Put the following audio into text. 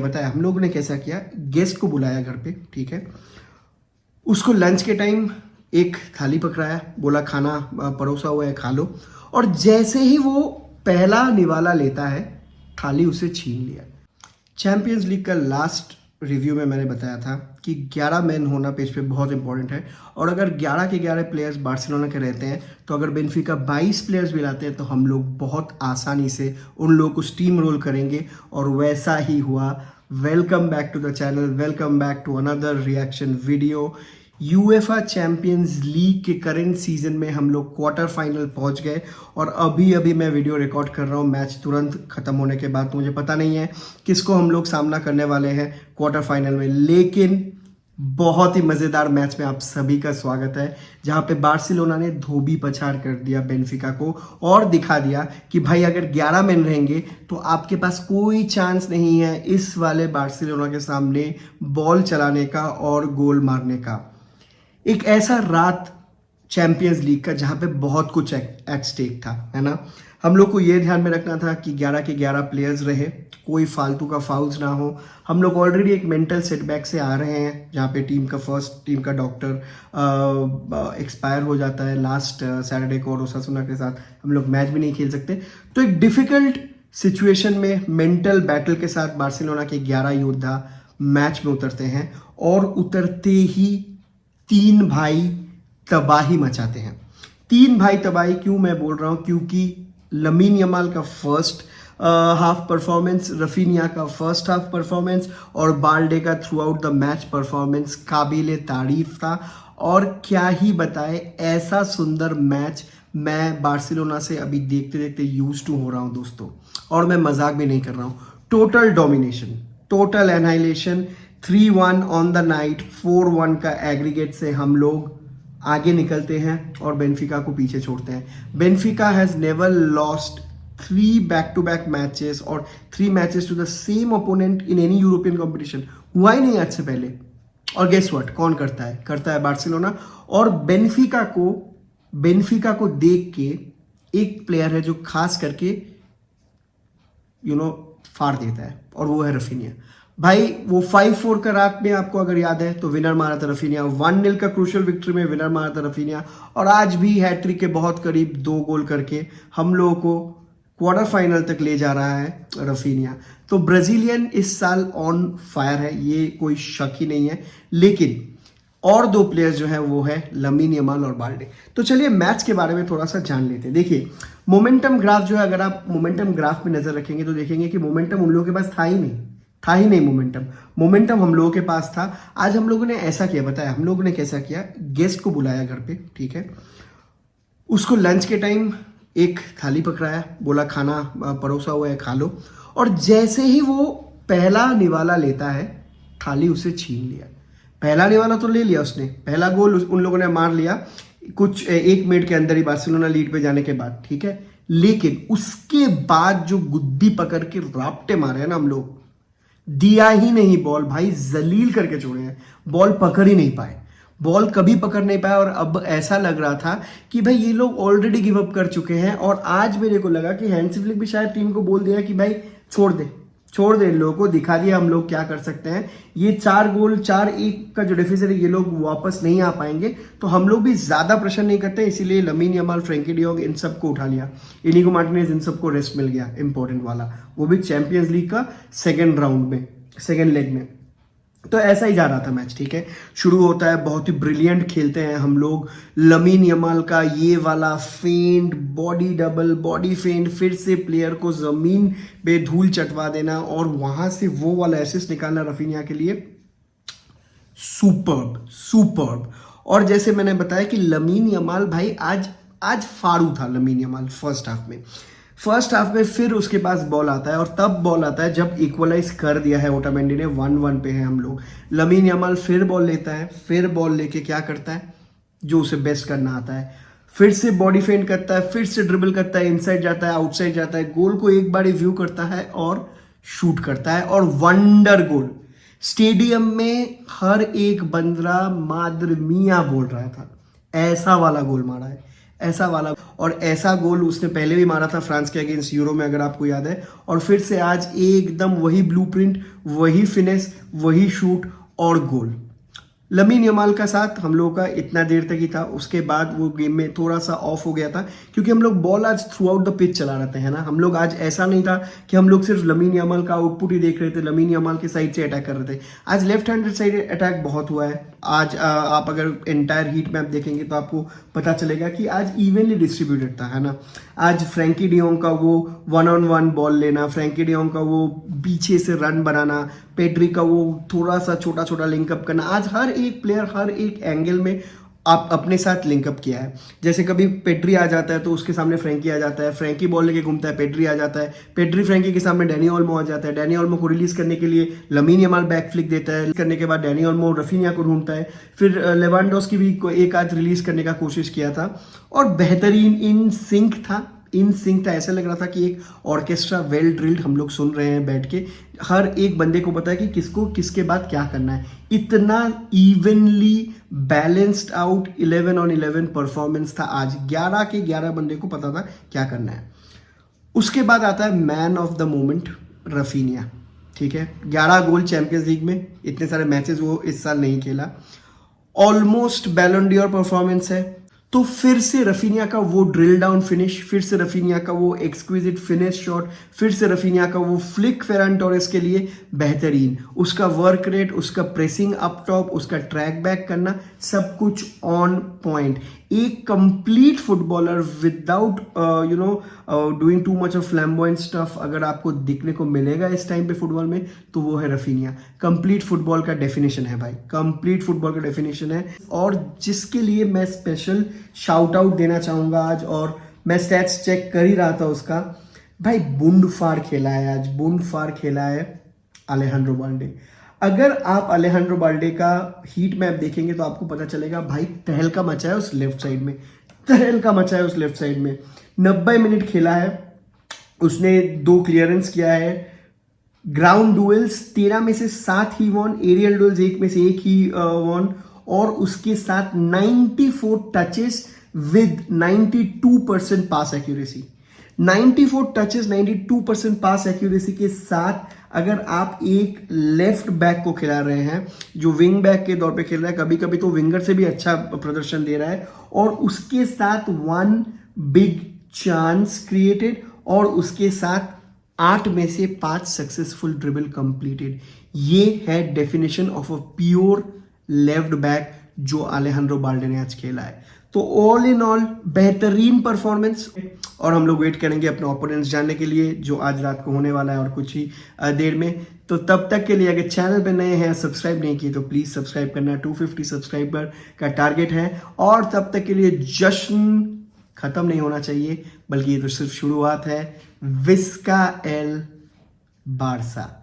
बताया हम लोगों ने कैसा किया, गेस्ट को बुलाया घर पे, ठीक है। उसको लंच के टाइम एक थाली पकड़ाया, बोला खाना परोसा हुआ है खा लो, और जैसे ही वो पहला निवाला लेता है थाली उसे छीन लिया। चैंपियंस लीग का लास्ट रिव्यू में मैंने बताया था कि 11 मैन होना पिच पे बहुत इंपॉर्टेंट है, और अगर 11 के 11 प्लेयर्स बार्सिलोना के रहते हैं तो अगर बेनफिका 22 प्लेयर्स भी लाते हैं तो हम लोग बहुत आसानी से उन लोगों को स्टीम रोल करेंगे, और वैसा ही हुआ। Welcome back to the channel, welcome back to another reaction video. UEFA champions league के करंट सीजन में हम लोग क्वार्टर फाइनल पहुंच गए, और अभी मैं वीडियो रिकॉर्ड कर रहा हूं मैच तुरंत खत्म होने के बाद, तो मुझे पता नहीं है किसको हम लोग सामना करने वाले हैं क्वार्टर फाइनल में, लेकिन बहुत ही मज़ेदार मैच में आप सभी का स्वागत है, जहां पे बार्सिलोना ने धोबी पछाड़ कर दिया बेनफिका को, और दिखा दिया कि भाई अगर 11 मैन रहेंगे तो आपके पास कोई चांस नहीं है इस वाले बार्सिलोना के सामने बॉल चलाने का और गोल मारने का। एक ऐसा रात चैंपियंस लीग का जहां पे बहुत कुछ एट स्टेक था, है ना। हम लोग को ये ध्यान में रखना था कि 11 के 11 प्लेयर्स रहे, कोई फालतू का फाउल्स ना हो। हम लोग ऑलरेडी एक मेंटल सेटबैक से आ रहे हैं, जहाँ पे टीम का डॉक्टर एक्सपायर हो जाता है लास्ट सैटरडे को, और ओसासुना के साथ हम लोग मैच भी नहीं खेल सकते। तो एक डिफिकल्ट सिचुएशन में मेंटल बैटल के साथ बार्सिलोना के 11 योद्धा मैच में उतरते हैं, और उतरते ही 3 भाई तबाही मचाते हैं। 3 भाई तबाही क्यों मैं बोल रहा हूं, क्योंकि लमीन यमाल का फर्स्ट हाफ परफॉर्मेंस, रफीनिया का फर्स्ट हाफ परफॉर्मेंस, और बाल्डे का through out the match performance काबिले तारीफ था। और क्या ही बताए, ऐसा सुंदर मैच मैं बार्सिलोना से अभी देखते देखते यूज टू हो रहा हूं दोस्तों, और मैं मजाक भी नहीं कर रहा हूं। Total domination, total annihilation, 3-1 on the night, 4-1 का एग्रीगेट से हम लोग आगे निकलते हैं और बेनफिका को पीछे छोड़ते हैं। Benfica has never lost 3 back to back matches और 3 matches to the same opponent in any European competition. हुआ ही नहीं आज से पहले। और गेस व्हाट, कौन करता है बार्सिलोना। और बेनफिका को देख के एक प्लेयर है जो खास करके फाड़ देता है, और वो है रफीनिया। भाई वो 5-4 का रात में आपको अगर याद है तो विनर मारा था रफीनिया, 1-0 का क्रूशियल विक्ट्री में विनर मारा था रफीनिया, और आज भी हैट्रिक के बहुत करीब 2 गोल करके हम लोगों को क्वार्टर फाइनल तक ले जा रहा है रफीनिया। तो ब्राजीलियन इस साल ऑन फायर है, ये कोई शक ही नहीं है। लेकिन और 2 प्लेयर्स जो है वो है लमीन यमाल और बाल्डे। तो चलिए मैच के बारे में थोड़ा सा जान लेते हैं। देखिए मोमेंटम ग्राफ जो है, अगर आप मोमेंटम ग्राफ पे नजर रखेंगे तो देखेंगे कि मोमेंटम उन लोगों के पास था ही नहीं। मोमेंटम हम लोगों के पास था। आज हम लोगों ने ऐसा किया, बताया हम लोगों ने कैसा किया, गेस्ट को बुलाया घर पे, ठीक है। उसको लंच के टाइम एक थाली पकड़ाया, बोला खाना परोसा हुआ है खा लो, और जैसे ही वो पहला निवाला लेता है थाली उसे छीन लिया। पहला निवाला तो ले लिया उसने, पहला गोल उन लोगों ने मार लिया कुछ 1 मिनट के अंदर ही बार्सिलोना लीड पे जाने के बाद, ठीक है। लेकिन उसके बाद जो गुद्दी पकड़ के राप्टे मारे हैं ना हम लोग, दिया ही नहीं बॉल, भाई जलील करके छोड़े हैं। बॉल पकड़ ही नहीं पाए, बॉल कभी पकड़ नहीं पाए। और अब ऐसा लग रहा था कि भाई ये लोग ऑलरेडी गिव अप कर चुके हैं, और आज मेरे को लगा कि हैंसी फ्लिक भी शायद टीम को बोल दिया कि भाई छोड़ दे इन लोगों को, दिखा दिया हम लोग क्या कर सकते हैं। ये 4-1 का जो डेफिसिट है ये लोग वापस नहीं आ पाएंगे, तो हम लोग भी ज्यादा प्रेशर नहीं करते, इसीलिए लमीन यमाल, फ्रैंकी डियोंग इन सबको उठा लिया, इनिगो मार्टिनेज इन सबको रेस्ट मिल गया इंपॉर्टेंट वाला, वो भी चैंपियंस लीग का सेकेंड लेग में। तो ऐसा ही जा रहा था मैच, ठीक है। शुरू होता है, बहुत ही ब्रिलियंट खेलते हैं हम लोग। लमीन यमाल का ये वाला फेंट, बॉडी फेंट, फिर से प्लेयर को जमीन पे धूल चटवा देना, और वहां से वो वाला असिस्ट निकालना रफीनिया के लिए सुपर्ब। और जैसे मैंने बताया कि लमीन यमाल भाई आज फाड़ू था लमीन यमाल फर्स्ट हाफ में। फिर उसके पास बॉल आता है, और तब बॉल आता है जब इक्वलाइज कर दिया है ओटामेंडी ने, 1-1 पे है हम लोग। लमीन यमाल फिर बॉल लेता है, फिर बॉल लेके क्या करता है जो उसे बेस्ट करना आता है, फिर से बॉडी फेंट करता है, फिर से ड्रिबल करता है, इनसाइड जाता है, आउटसाइड जाता है, गोल को एक बार व्यू करता है और शूट करता है, और वंडर गोल। स्टेडियम में हर एक बंदरा मादर मियां बोल रहा था, ऐसा वाला गोल मारा है, ऐसा वाला। और ऐसा गोल उसने पहले भी मारा था फ्रांस के अगेंस्ट यूरो में, अगर आपको याद है। और फिर से आज एकदम वही ब्लूप्रिंट, वही फिनिश, वही शूट और गोल। लमीन यमाल का साथ हम लोगों का इतना देर तक ही था, उसके बाद वो गेम में थोड़ा सा ऑफ हो गया था, क्योंकि हम लोग बॉल आज थ्रू आउट द पिच चला रहे थे, है ना। हम लोग आज ऐसा नहीं था कि हम लोग सिर्फ लमीन यमाल का आउटपुट ही देख रहे थे, लमीन यमाल के साइड से अटैक कर रहे थे। आज लेफ्ट हैंडेड साइड अटैक बहुत हुआ है। आज आप अगर एंटायर हीट मैप देखेंगे तो आपको पता चलेगा कि आज इवनली डिस्ट्रीब्यूटेड था, है ना। आज फ्रैंकी डियोंग का वो 1-on-1 बॉल लेना, फ्रैंकी डियोंग का वो पीछे से रन बनाना, पेड्री का वो थोड़ा सा छोटा छोटा लिंकअप करना, आज हर एक प्लेयर हर एक एंगल में आप अपने साथ लिंकअप किया है। जैसे कभी पेड्री आ जाता है तो उसके सामने फ्रैंकी आ जाता है, फ्रैंकी बॉल लेके घूमता है, पेड्री आ जाता है, पेड्री फ्रैंकी के सामने डैनी ओल्मो आ जाता है, डैनी ओल्मो को रिलीज करने के लिए लमीन यमाल बैक फ्लिक देता है, करने के बाद डैनी ओल्मो रफीनिया को ढूंढता है, फिर लेवांडोव्स्की भी एक आध रिलीज करने का कोशिश किया था, और बेहतरीन इन सिंक था। ऐसा लग रहा था कि एक ऑर्केस्ट्रा वेल ड्रिल्ड हम लोग सुन रहे हैं बैठ के, हर एक बंदे को पता है कि किसको किसके बाद क्या करना है। इतना evenly balanced out 11-on-11 performance था आज, 11 के 11 बंदे को पता था क्या करना है। उसके बाद आता है man of the moment Raphinha, ठीक है। 11 गोल चैंपियंस लीग में, इतने सारे मैचेस वो इस साल नहीं खेला, ऑलमोस्ट बैलन डॉर परफॉर्मेंस है। तो फिर से रफीनिया का वो ड्रिल डाउन फिनिश, फिर से रफीनिया का वो एक्सक्विजिट फिनिश शॉट, फिर से रफीनिया का वो फ्लिक फेरान टोरेस के लिए बेहतरीन, उसका वर्क रेट, उसका प्रेसिंग अप टॉप, उसका ट्रैक बैक करना, सब कुछ ऑन पॉइंट। एक complete footballer without doing too much of flamboyant stuff अगर आपको दिखने को मिलेगा इस टाइम पे फुटबॉल में तो वो है रफीनिया। कंप्लीट फुटबॉल का डेफिनेशन है भाई, कंप्लीट फुटबॉल का डेफिनेशन है, और जिसके लिए मैं स्पेशल शाउट आउट देना चाहूंगा आज। और मैं स्टैट्स चेक कर ही रहा था उसका, भाई बुंडफार खेला है आज, बुंडफार खेला है अलेहांड्रो बाल्डे। अगर आप अलेहांड्रो बाल्डे का हीट मैप देखेंगे तो आपको पता चलेगा भाई तहलका मचा है उस लेफ्ट साइड में, तहलका मचा है उस लेफ्ट साइड में। 90 मिनट खेला है, उसने 2 क्लियरेंस किया है, ग्राउंड डुएल्स 13 में से 7 ही वॉन, एरियल डुएल्स 1 में से 1 ही वॉन, और उसके साथ 94 touches with 92% pass accuracy. 94 touches 92% pass accuracy के साथ अगर आप एक लेफ्ट बैक को खिला रहे हैं जो विंग बैक के दौर पे खेल रहा है, कभी कभी तो विंगर से भी अच्छा प्रदर्शन दे रहा है, और उसके साथ 1 बिग चांस क्रिएटेड, और उसके साथ 8 में से 5 सक्सेसफुल ड्रिबल कंप्लीटेड, ये है definition of a pure left back जो अलेहांड्रो बाल्डे ने आज खेला है। तो ऑल इन ऑल बेहतरीन परफॉर्मेंस, और हम लोग वेट करेंगे अपने ओपोनेंट्स जानने के लिए जो आज रात को होने वाला है और कुछ ही देर में। तो तब तक के लिए अगर चैनल पे नए हैं, सब्सक्राइब नहीं किए तो प्लीज सब्सक्राइब करना, 250 सब्सक्राइबर का टारगेट है। और तब तक के लिए जश्न खत्म नहीं होना चाहिए, बल्कि ये तो सिर्फ शुरुआत है। Biska L Barça.